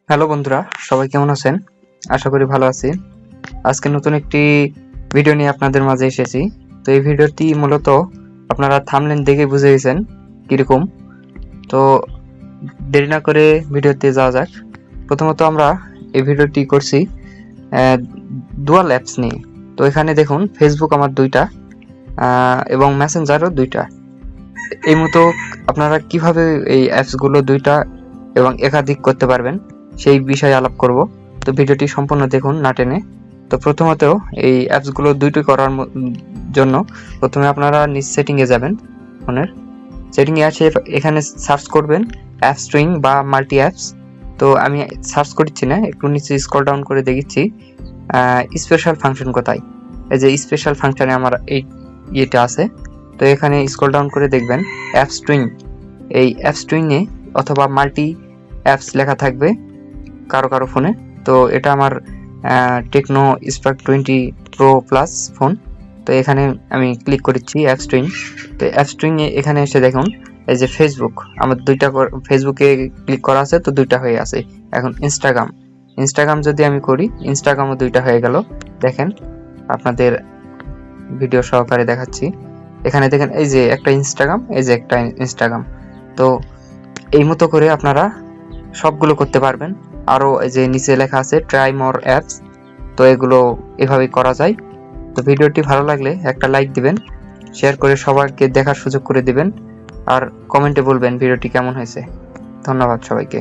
Hello বন্ধুরা, সবাই কেমন আছেন? আশা করি ভালো আছি। আজকে নতুন একটি ভিডিও নিয়ে আপনাদের মাঝে এসেছি। তো এই ভিডিওটি মূলত আপনারা থাম্বনেল দেখে বুঝে গেছেন কিরকম। তো দেরি না করে ভিডিওতে যাওয়া যাক। প্রথমত আমরা এই ভিডিওটি করছি ডুয়াল অ্যাপস নিয়ে। তো এখানে দেখুন ফেসবুক আমার দুইটা এবং মেসেঞ্জারও দুইটা। এই মতো আপনারা কিভাবে এই অ্যাপসগুলো দুইটা এবং একাধিক করতে পারবেন সেই বিষয়ে আলাপ করব। তো ভিডিওটি সম্পূর্ণ দেখুন না টেনে। তো প্রথমত এই অ্যাপসগুলো দুইটি করার জন্য প্রথমে আপনারা নিজ সেটিংয়ে যাবেন। ফোনের সেটিংয়ে আসে এখানে সার্চ করবেন অ্যাপ স্ট্রিং বা মাল্টি অ্যাপস। তো আমি সার্চ করছি না, একটু নিচে স্ক্রল ডাউন করে দেখছি স্পেশাল ফাংশন কোথায়। এই যে স্পেশাল ফাংশনে আমার এই ইয়েটা আছে। তো এখানে স্ক্রল ডাউন করে দেখবেন অ্যাপ স্ট্রিং। এই অ্যাপ স্ট্রিংয়ে অথবা মাল্টি অ্যাপস লেখা থাকবে কারো কারো ফোনে। তো এটা আমার Tecno Spark 20 pro plus phone. তো এখানে আমি ক্লিক করেছি অ্যাপ স্ট্রিং। তো অ্যাপ স্ট্রিংয়ে এখানে এসে দেখুন এই যে ফেসবুক আমার দুইটা ফেসবুকে ক্লিক করা আছে, তো দুইটা হয়ে আছে। এখন ইনস্টাগ্রাম যদি আমি করি, ইনস্টাগ্রামও দুইটা হয়ে গেল। দেখেন আপনাদের ভিডিও সহকারে দেখাচ্ছি। এখানে দেখেন এই যে একটা ইনস্টাগ্রাম, এই যে একটা ইনস্টাগ্রাম। তো এই মতো করে আপনারা সবগুলো করতে পারবেন। আরো এই যে নিচে লেখা আছে ট্রাই মোর অ্যাপস। তো এগুলো এভাবে করা যায়। তো ভিডিওটি ভালো লাগলে একটা লাইক দিবেন, শেয়ার করে সবাইকে দেখার সুযোগ করে দিবেন, আর কমেন্টে বলবেন ভিডিওটি কেমন হয়েছে। ধন্যবাদ সবাইকে।